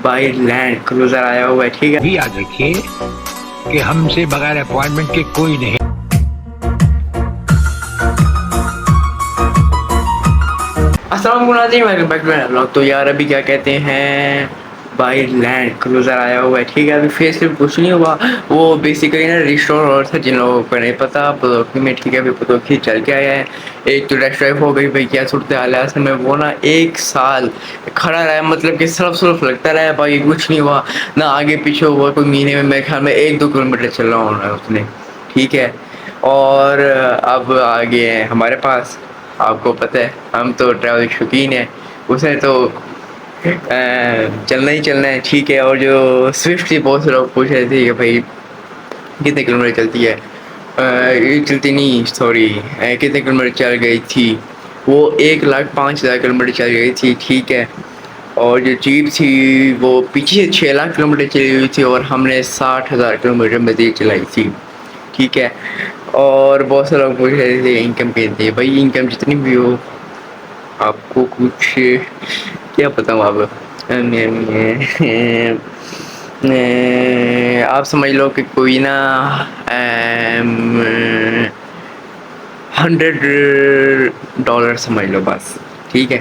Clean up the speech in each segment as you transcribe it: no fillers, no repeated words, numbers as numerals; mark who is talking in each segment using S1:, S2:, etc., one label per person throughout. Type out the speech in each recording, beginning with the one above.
S1: भाई land cruiser आया हुआ है, ठीक है।
S2: भी याद रखिए कि हमसे बगैर अपॉइंटमेंट के कोई नहीं।
S1: अस्सलाम वालेकुम। तो यार अभी क्या कहते हैं भाई लैंड क्रूजर आया हुआ है, ठीक है। अभी फेस पे कुछ नहीं हुआ, वो बेसिकली ना रिस्टोर और था जिन लोगों को नहीं पता पतोखी में, ठीक है। अभी पतोखी चल के आया है, एक तो टेस्ट ड्राइव हो गई भाई, क्या सूरत हाल है असल में। वो ना 1 साल खड़ा रहा, मतलब कि सर्फ लगता रहा भाई, कुछ नहीं हुआ ना आगे पीछे हुआ। कोई महीने में मेरे ख्याल में 1-2 किलोमीटर चल रहा होना उसने, ठीक है। और अब आ गए हैं हमारे पास, आपको पता है हम तो ट्रैवल शौकीन है, उसे तो चलना ही चलना है, ठीक है। और जो स्विफ्ट थी बहुत से लोग पूछ रहे थे कि भाई कितने किलोमीटर चलती है, ये चलती नहीं, सॉरी, कितने किलोमीटर चल गई थी। वो 1,05,000 किलोमीटर चल गई थी, ठीक है। और जो जीप थी वो पीछे 6 लाख किलोमीटर चली हुई थी और हमने 60,000 किलोमीटर मज़ीद चलाई थी, ठीक है। और बहुत से लोग पूछ रहे थे इनकम कितनी है, भाई इनकम जितनी भी हो आपको कुछ क्या पता हूँ अब। आप समझ लो कि कोई ना 100 डॉलर समझ लो बस, ठीक है।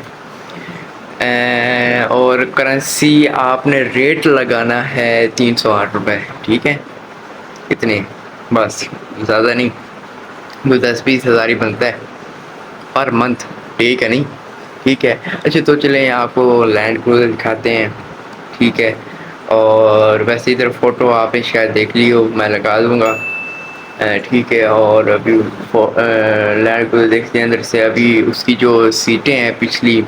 S1: और करेंसी आपने रेट लगाना है 308 रुपये, ठीक है। इतने बस, ज़्यादा नहीं, वो 10-20 हज़ार ही बनता है पर मंथ, ठीक है नहीं, ठीक है। अच्छा तो चलें आपको लैंड क्रूज़र दिखाते हैं, ठीक है। और वैसे इधर फ़ोटो आपने शायद देख ली हो, मैं लगा दूँगा, ठीक है। और अभी लैंड क्रूज़र देखते हैं अंदर से, अभी उसकी जो सीटें हैं पिछली,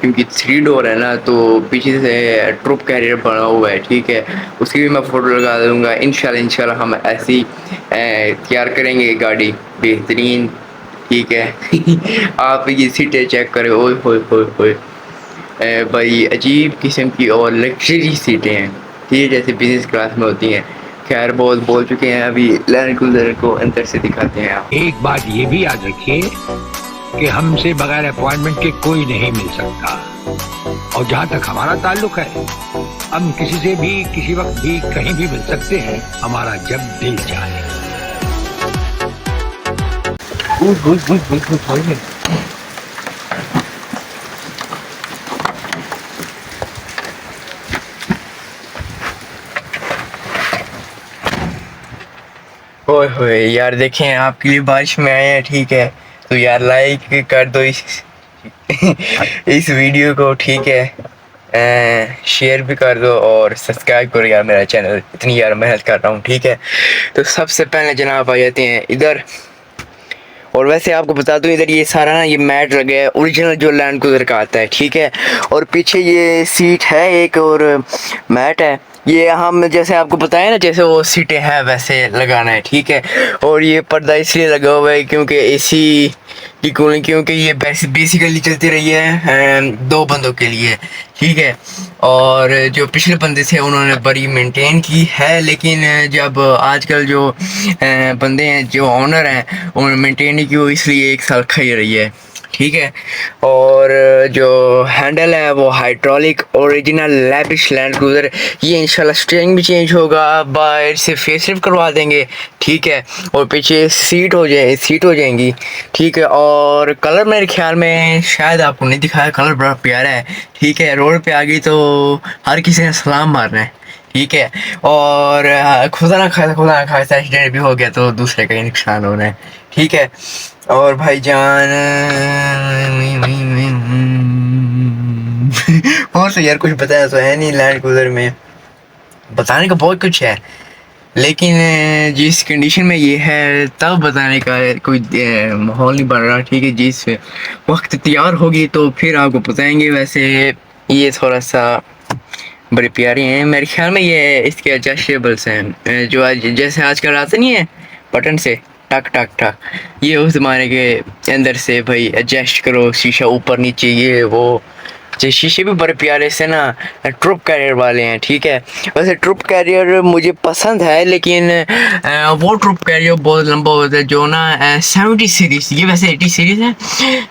S1: क्योंकि 3 डोर है ना, तो पीछे से ट्रुप कैरियर बना हुआ है, ठीक है। उसकी भी मैं फ़ोटो लगा दूँगा इंशाल्लाह हम ऐसी तैयार करेंगे गाड़ी बेहतरीन, ठीक है। आप ये सीटें चेक करें, ओए होए होए होए, भाई अजीब किस्म की और लग्जरी सीटें हैं, ठीक है, जैसे बिजनेस क्लास में होती हैं। खैर बहुत बोल चुके हैं, अभी लैंड क्रूज़र को अंदर से दिखाते हैं आप।
S2: एक बात ये भी याद रखिए कि हमसे बगैर अपॉइंटमेंट के कोई नहीं मिल सकता। और जहाँ तक हमारा ताल्लुक है, हम किसी से भी किसी वक्त भी कहीं भी मिल सकते हैं, हमारा जब दिल चाहे।
S1: ओए होए यार, देखें आपके लिए बारिश में आए हैं, ठीक है। तो यार लाइक कर दो इस वीडियो को, ठीक है। शेयर भी कर दो और सब्सक्राइब करो यार मेरा चैनल, इतनी यार मेहनत कर रहा हूँ, ठीक है। तो सबसे पहले जनाब आ जाते हैं इधर। और वैसे आपको बता दूं इधर ये सारा ना ये मैट लगा है, ओरिजिनल जो लैंड क्रूज़र का आता है, ठीक है। और पीछे ये सीट है एक और मैट है, ये हम जैसे आपको बताया ना, जैसे वो सीटें हैं वैसे लगाना है, ठीक है। और ये पर्दा इसलिए लगा हुआ है क्योंकि एसी की कूलिंग, क्योंकि ये बेसिकली चलती रही है 2 बंदों के लिए, ठीक है। और जो पिछले बंदे थे उन्होंने बड़ी मेंटेन की है, लेकिन जब आजकल जो बंदे हैं, जो ऑनर हैं, उन्होंने मेंटेन नहीं की, वो इसलिए 1 साल खड़ी रही है, ठीक है। और जो हैंडल है वो hydraulic original lavish land cruiser, ये इंशाल्लाह स्टीयरिंग भी चेंज होगा, बाहर से फेसलिफ्ट करवा देंगे, ठीक है। और पीछे सीट हो जाएंगी, ठीक है। और कलर मेरे ख्याल में शायद आपको नहीं दिखाया, कलर बड़ा प्यारा है, ठीक है। रोड पे आ गई तो हर किसी ने सलाम मारना है, ठीक है। और खुदा ना खासा एक्सीडेंट भी हो गया तो दूसरे का ही नुकसान होना है, ठीक है। और भाईजान और तो यार कुछ बताया तो है नहीं, लैंड क्रूज़र में बताने का बहुत कुछ है, लेकिन जिस कंडीशन में ये है तब बताने का कोई माहौल नहीं बन रहा, ठीक है। जिस वक्त तैयार होगी तो फिर आपको बताएंगे। वैसे ये थोड़ा सा बड़े प्यारे हैं मेरे ख्याल में, ये इसके एडजस्टेबल्स हैं, जो आज जैसे आजकल आते नहीं है बटन से टक टक टक, ये उस ज़माने के अंदर से भाई एडजस्ट करो, शीशा ऊपर नीचे ये वो, ये शीशे भी बड़े प्यारे से ना ट्रुप कैरियर वाले हैं, ठीक है। वैसे ट्रुप कैरियर मुझे पसंद है, लेकिन वो ट्रुप कैरियर बहुत लंबा होता है जो ना 70 सीरीज, ये वैसे 80 सीरीज है,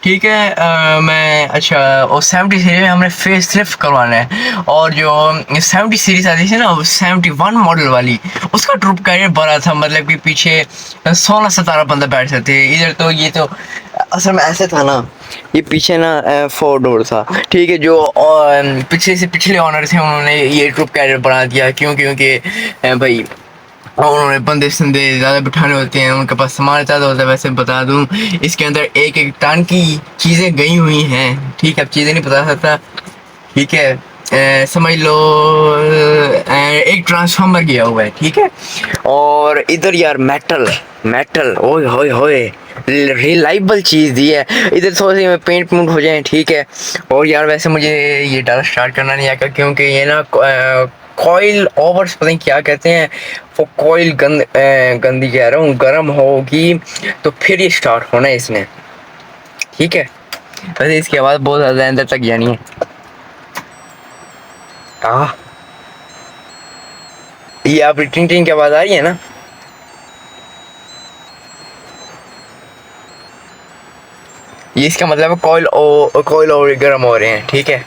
S1: ठीक है। मैं अच्छा, और 70 सीरीज में हमने फेस लिफ्ट करवाना है, और जो 70 सीरीज आती थी ना 71 मॉडल वाली, उसका ट्रुप कैरियर बड़ा था, मतलब कि पीछे 16-17 बंदा बैठ सकते थे। इधर तो ये तो असल में ऐसे था ना, ये पीछे ना 4 डोर था, ठीक है। जो पिछले से पिछले ऑनर थे उन्होंने ये ट्रुप कैरियर बना दिया, क्यों? क्योंकि भाई उन्होंने बंदे संदे ज़्यादा बिठाने होते हैं, उनके पास सामान ज़्यादा होता है। वैसे बता दूं, इसके अंदर एक एक टन की चीज़ें गई हुई हैं, ठीक है। अब चीज़ें नहीं बता सकता, ठीक है। समझ लो एक ट्रांसफार्मर गया हुआ है, ठीक है। और इधर यार मेटल मेटल, ओए होए होए, रिलायबल चीज़ दी है। इधर थोड़ी सी में पेंट पुंट हो जाए, ठीक है। और यार वैसे मुझे ये डाला स्टार्ट करना नहीं आएगा, क्योंकि ये ना कॉइल ओवर्स पता नहीं क्या कहते हैं, वो कॉइल गंदी कह रहा हूँ, गर्म होगी तो फिर ये स्टार्ट होना है इसमें, ठीक है। वैसे इसकी आवाज़ बहुत ज़्यादा अंदर तक जानी है। ये आप टिंग टिंग की आवाज़ आ रही है ना? ये इसका मतलब है कॉइल और गर्म हो रहे हैं, ठीक है।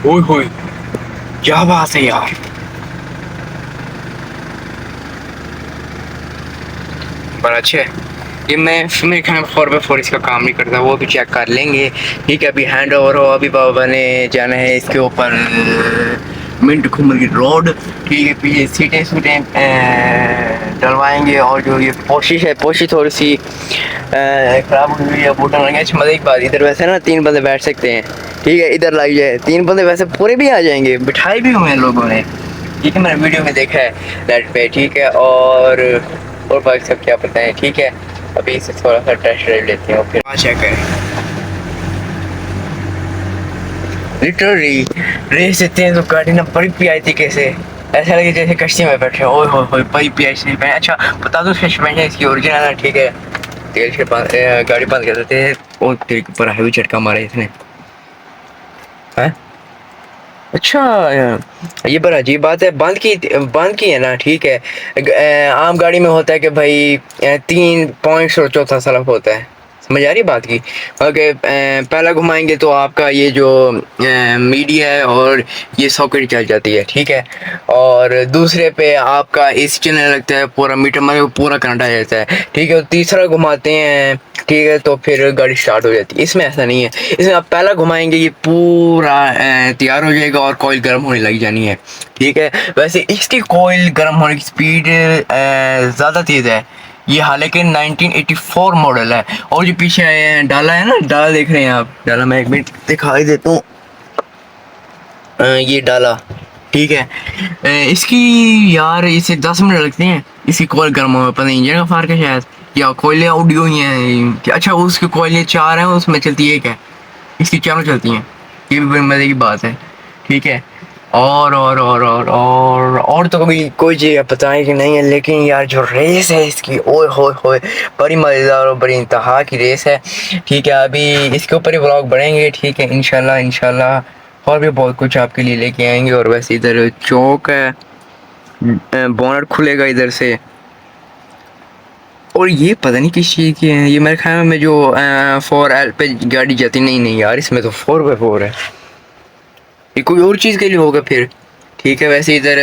S1: ओए होए, क्या बात है यार। बड़ा अच्छा है ये। मैं मेरे ख्याल में 4x4 इसका काम नहीं करता, वो भी चेक कर लेंगे, ठीक है। अभी हैंड ओवर हो, अभी बाबा ने जाना है इसके ऊपर मिंट घूमर की रोड, ठीक है। पीछे सीटें सूटें डलवाएंगे, और जो ये पोशी थोड़ी सी खराब हुई हुई है, बूटा लगे। अच्छा मज़े की बात, इधर वैसे ना 3 बंदे बैठ सकते हैं, ठीक है। इधर लग जाए 3 बंदे, वैसे पूरे भी आ जाएंगे, बिठाए भी हुए हैं लोगों ने, ठीक है। मैंने वीडियो में देखा है नेट पे, ठीक है। और बाकी सब क्या पता है, ठीक है। अभी इसे थोड़ा सा टेस्ट ड्राइव लेते हैं और फिर चेक करें। लिटरली रेस देते हैं तो गाड़ी ना बड़ी प्यारी तरीके से, ऐसा लगे जैसे कश्ती में बैठे। ओए होए बड़ी प्यारी से। अच्छा बता दूं, सस्पेंशन इसकी ओरिजिनल है, ठीक है। तेल से गाड़ी बंद कर देते हैं, और तेल के ऊपर हैवी झटका मारा इसने, है। अच्छा ये बड़ा अजीब बात है, बंद की है ना, ठीक है। आम गाड़ी में होता है कि भाई 3 पॉइंट्स और चौथा सलफ होता है, समझ आ रही बात की। ओके, पहला घुमाएंगे तो आपका ये जो मीडिया है और ये सॉकेट चल जाती है, ठीक है। और दूसरे पे आपका एसी चलने लगता है, पूरा मीटर मतलब पूरा करंट आ जाता है, ठीक है। और तीसरा घुमाते हैं, ठीक है, तो फिर गाड़ी स्टार्ट हो जाती है। इसमें ऐसा नहीं है, इसमें आप पहला घुमाएंगे ये पूरा तैयार हो जाएगा और कोयल गर्म होने लग जानी है, ठीक है। वैसे इसकी कोयल गर्म होने की स्पीड ज़्यादा तेज़ है। ये हालांकि 1984 मॉडल है, और जो पीछे डाला है ना, डाला देख रहे हैं आप, डाला मैं एक मिनट दिखाई देता हूँ, ये डाला, ठीक है। इसकी यार इसे 10 मिनट लगते हैं इसकी कोयल गर्म हो, पता नहीं इंजन का फ़र्क है शायद, या कोयलें उड़ी हुई हैं। अच्छा उसकी कोयलें 4 हैं, उसमें चलती है एक है, इसकी चारों चलती हैं, ये भी बड़ी मज़े की बात है, ठीक है। और तो कभी कोई चीज़ बताएं कि नहीं है, लेकिन यार जो रेस है इसकी, ओए होए होए, बड़ी मज़ेदार और बड़ी इंतहा की रेस है, ठीक है। अभी इसके ऊपर ही व्लॉग बढ़ेंगे, ठीक है, इंशाल्लाह और भी बहुत कुछ आपके लिए लेके आएंगे। और वैसे इधर चौक है, बोनट खुलेगा इधर से, और ये पता नहीं किस चीज़ की है, ये मेरे ख्याल में जो 4L पे गाड़ी जाती, नहीं यार, इसमें तो 4x4 है, ये कोई और चीज़ के लिए होगा फिर, ठीक है। वैसे इधर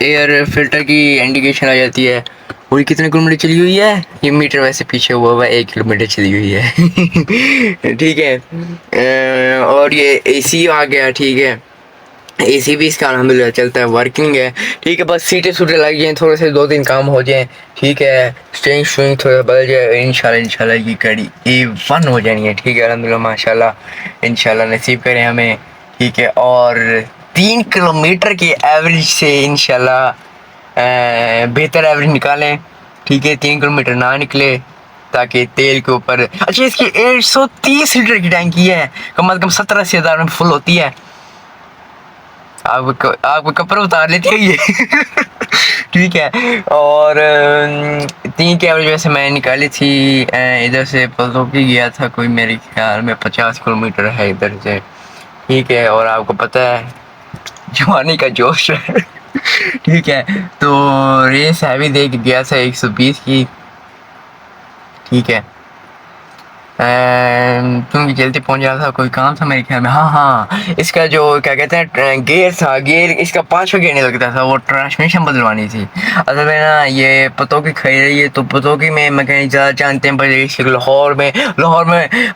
S1: एयर फिल्टर की इंडिकेशन आ जाती है, और ये कितने किलोमीटर चली हुई है, ये मीटर वैसे पीछे हुआ 1 किलोमीटर चली हुई है ठीक है। और ये एसी आ गया, ठीक है। एसी भी इसका अल्हम्दुलिल्लाह चलता है, वर्किंग है, ठीक है। बस सीटें सूटें लग जाएँ, थोड़े से 2-3 काम हो जाएँ, ठीक है। स्टेरिंग स्विंग थोड़ा बदल जाए, इंशाल्लाह ये गाड़ी A1 हो जानी है, ठीक है। अल्हम्दुलिल्लाह माशाल्लाह, इंशाल्लाह नसीब करें हमें, ठीक है। और 3 किलोमीटर की एवरेज से इंशाल्लाह बेहतर एवरेज निकालें, ठीक है। 3 किलोमीटर ना निकले, ताकि तेल के ऊपर। अच्छा इसकी 130 लीटर की टैंकी है, कम से कम 17-80 हज़ार में फुल होती है। आप कपड़े उतार लेते हैं ये ठीक है। और 3 के एवरेज वैसे मैंने निकाली थी। इधर से पतोकी गया था कोई, मेरे ख्याल में 50 किलोमीटर है इधर से। ठीक है, और आपको पता है जवानी का जोश है। ठीक है, तो रेस हैवी दे के गया था 120 की। ठीक है, क्योंकि जल्दी पहुंच रहा था, कोई काम था मेरे ख्याल में। हाँ हाँ, इसका जो क्या कहते हैं गियर था, गियर इसका 5वां गियर नहीं लगता था, वो ट्रांसमिशन बदलवानी थी। असल में ना ये पतोकी खरीद रही है, तो पतोकी में मैकेनिक ज़्यादा जानते हैं, पर इसके लाहौर में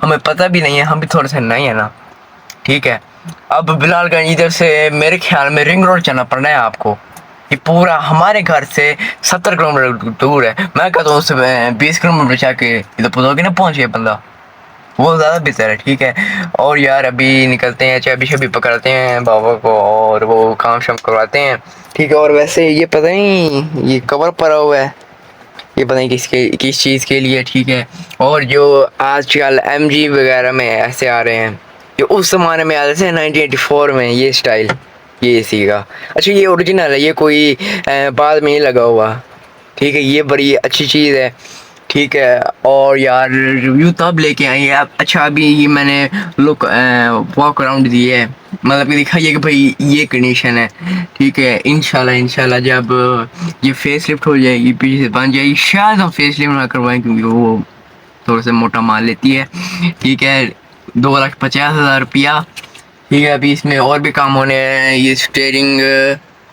S1: हमें पता भी नहीं है, हम भी थोड़ा सा नए हैं ना। ठीक है, अब बिलालगंज इधर से मेरे ख्याल में रिंग रोड चलना पड़ना है आपको। ये पूरा हमारे घर से 70 किलोमीटर दूर है। मैं कहता हूँ उससे 20 किलोमीटर जाके इधर पतोकी ना पहुँच गया बंदा, वो ज़्यादा बेहतर है। ठीक है, और यार अभी निकलते हैं, चाबी शबी पकड़ते हैं बाबा को और वो काम शाम करवाते हैं। ठीक है, और वैसे ये पता नहीं ये कवर पड़ा हुआ है, ये पता नहीं किस चीज़ के लिए। ठीक है, और जो आजकल MG वगैरह में ऐसे आ रहे हैं, ये उस ज़माने में आते थे 1984 में, ये स्टाइल ये इसी का। अच्छा, ये ओरिजिनल है, ये कोई बाद में नहीं लगा हुआ। ठीक है, ये बड़ी अच्छी चीज़ है। ठीक है, और यार रिव्यू तब लेके आई है आप। अच्छा, अभी ये मैंने लुक वॉक अराउंड दी है, मतलब कि दिखाइए कि भाई ये कंडीशन है। ठीक है, इंशाल्लाह जब ये फेस लिफ्ट हो जाएगी, पीछे से बन जाएगी, शायद हम फेस लिफ्ट ना करवाएं क्योंकि वो थोड़ा सा मोटा माल लेती है। ठीक है, 2,50,000 रुपया। ठीक है, अभी इसमें और भी काम होने हैं। ये स्टेयरिंग,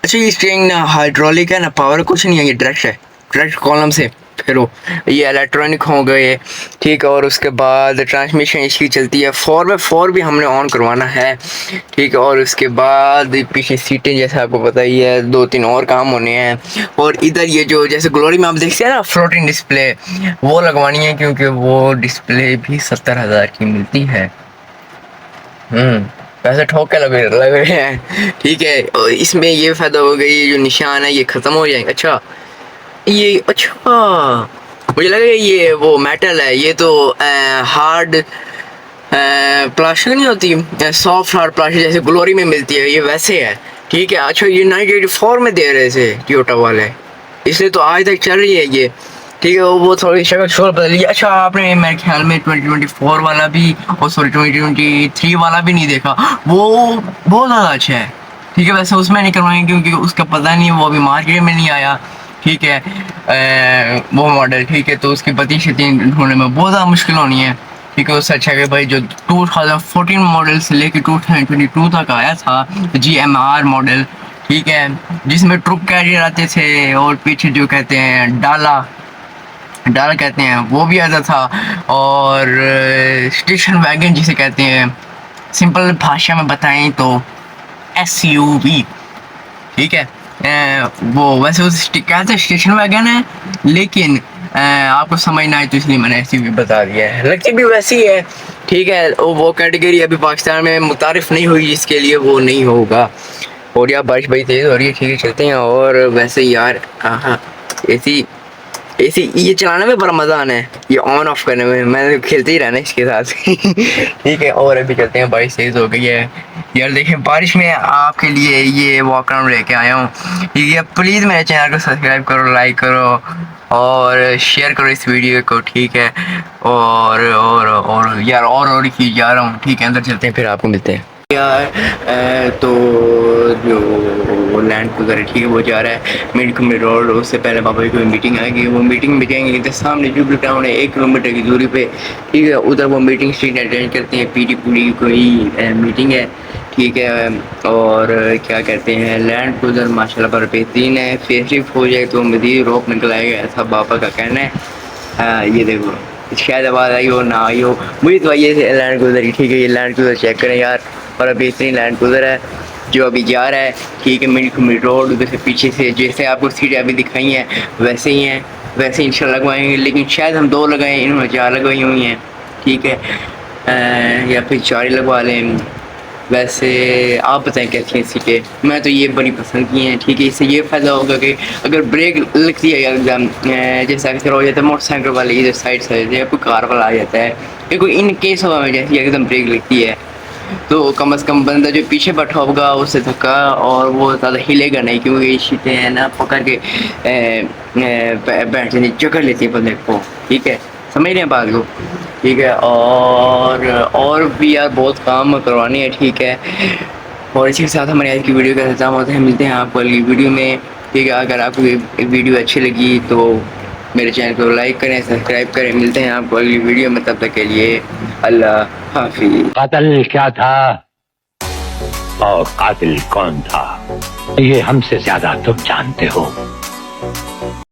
S1: अच्छा ये स्टेयरिंग ना हाइड्रोलिक है ना, पावर कुछ नहीं है, ये डायरेक्ट है, डायरेक्ट कॉलम से फिरो। ये इलेक्ट्रॉनिक हो गए। ठीक है, और उसके बाद ट्रांसमिशन इसकी चलती है 4x4 भी हमने ऑन करवाना है। ठीक है, और उसके बाद पीछे सीटें जैसा आपको पता ही है, 2-3 और काम होने हैं। और इधर ये जो जैसे ग्लोरी में आप देखते हैं ना फ्लोटिंग डिस्प्ले, वो लगवानी है क्योंकि वो डिस्प्ले भी 70,000 की मिलती है। पैसे ठोक के लग रहे हैं। ठीक है, और इसमें ये फायदा होगा, ये जो निशान है ये खत्म हो जाएंगे। अच्छा ये, अच्छा मुझे लगा ये वो मेटल है, ये तो हार्ड प्लास्टिक नहीं होती, सॉफ्ट हार्ड प्लास्टिक जैसे ग्लोरी में मिलती है, ये वैसे है। ठीक है, अच्छा ये 1984 में दे रहे थे टोयोटा वाले, इसलिए तो आज तक चल रही है ये। ठीक है, वो थोड़ी शक्ल शोर बदली। अच्छा, आपने मेरे ख्याल में 2024 वाला भी, और सॉरी 2023 वाला भी नहीं देखा, वो बहुत ज़्यादा अच्छा है। ठीक है, वैसे उसमें नहीं करवाएंगे क्योंकि उसका पता नहीं, वो अभी मार्केट में नहीं आया। ठीक है, वो मॉडल। ठीक है, तो उसकी पति शती ढूंढने में बहुत ज़्यादा मुश्किल होनी है। ठीक है, उससे अच्छा है भाई जो 2014 मॉडल से लेकर 2022 तक आया था GMR मॉडल। ठीक है, जिसमें ट्रुक कैरियर आते थे और पीछे जो कहते हैं डाला कहते हैं वो भी आता था, और स्टेशन वैगन जिसे कहते हैं, सिंपल भाषा में बताएं तो SUV। ठीक है, वो वैसे उस कहते हैं स्टेशन वैगन है, लेकिन आपको समझ ना आए तो इसलिए मैंने SUV बता दिया है, लगती भी वैसी है। ठीक है, वो कैटेगरी अभी पाकिस्तान में मुतारिफ नहीं हुई, जिसके लिए वो नहीं होगा। और यार बारिश बड़ी तेज़ हो रही है। ठीक है, चलते हैं। और वैसे यार हाँ, एसी एसी ये चलाने में बड़ा मज़ा आना है, ये ऑन ऑफ करने में, मैं खेलते ही रहना इसके साथ। ठीक है, और अभी चलते हैं, बारिश तेज़ हो गई है यार। देखिए बारिश में आपके लिए ये वॉक अराउंड लेके आया हूँ। ठीक है, प्लीज़ मेरे चैनल को सब्सक्राइब करो, लाइक करो और शेयर करो इस वीडियो को। ठीक है, और यार और की जा रहा हूँ। ठीक है, अंदर चलते हैं, फिर आपको मिलते हैं यार। तो जो लैंड क्रूज़र है, ठीक है, वो जा रहा है मिड रोड। उससे पहले बाबा की कोई मीटिंग आएगी, वो मीटिंग में जाएंगे इधर सामने जुबली टाउन है 1 किलोमीटर की दूरी पे। ठीक है, उधर वो मीटिंग स्ट्रीट अटेंड करते हैं, पीडी की कोई मीटिंग है। ठीक है, और क्या कहते हैं लैंड क्रूज़र माशाल्लाह पर बेहतरीन है, फेसलिफ्ट हो जाए तो मज़ीद रोक निकल आएगा, ऐसा बाबा का कहना है। ये देखो शायद आवाज़ आई हो ना आई हो, मुझे तो ये लैंड क्रूज़र ही। ठीक है, ये लैंड क्रूज़र चेक करें यार, और बेहतरीन लैंड क्रूज़र है जो अभी जा रहा है। ठीक है, मिड रोड उधर से पीछे से जैसे आपको सीटें अभी दिखाई हैं वैसे ही हैं, वैसे इंशाल्लाह लगवाएंगे, लेकिन शायद हम 2 लगाएं, इन्होंने 4 लगवाई हुई हैं। ठीक है, या फिर 4 ही लगवा लें। वैसे आप बताएं कैसी हैं सीटें, मैं तो ये बड़ी पसंद की हैं। ठीक है, इससे ये फ़ायदा होगा कि अगर ब्रेक लगती है एकदम जैसे अक्सर हो जाता है मोटरसाइकिल वाले इधर साइड से या कोई कार वाला आ जाता है, या कोई इन केस हुआ में जैसे एकदम ब्रेक लगती है तो कम से कम बंदा जो पीछे बैठा होगा उससे धक्का और वो ज़्यादा हिलेगा नहीं, क्योंकि ये शीटें हैं ना पकड़ के बैठ जानी जकड़ लेती है बंदे को, ठीक है, समझ रहे हैं बात को, ठीक है। और भी यार बहुत काम करवाने हैं, ठीक है। और इसी के साथ हमारी आज की वीडियो का खत्म होता है, मिलते हैं आपको अगली वीडियो में, ठीक है। अगर आपको ये वीडियो अच्छी लगी तो मेरे चैनल को लाइक करें, सब्सक्राइब करें। मिलते हैं आपको अगली वीडियो में, तब तक के लिए अल्लाह हाफिज़।
S2: कातिल क्या था और कातिल कौन था, ये हमसे ज्यादा तुम जानते हो।